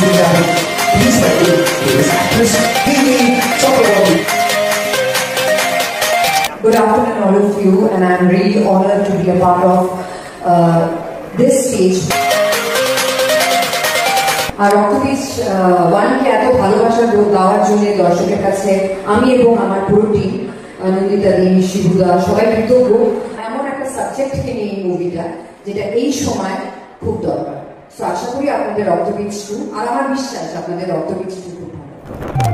Please welcome famous actress Mimi Chakraborty. Good afternoon, all of you, and I'm really honored to be a part of this stage. আর রক্তবীজ ওয়ানকে এত ভালোবাসা দেওয়ার জন্য দর্শকের কাছে আমি এবং আমার পুরো টিম নন্দিতা দি, শিবুদা সবাই কৃতজ্ঞ। এমন একটা সাবজেক্টকে নিয়ে এই মুভিটা যেটা এই সময় খুব দরকার। তো আশা করি আপনাদের রক্তবীজ 2 আর আমার বিশ্বাস আপনাদের রক্তবীজ 2 খুব ভালো।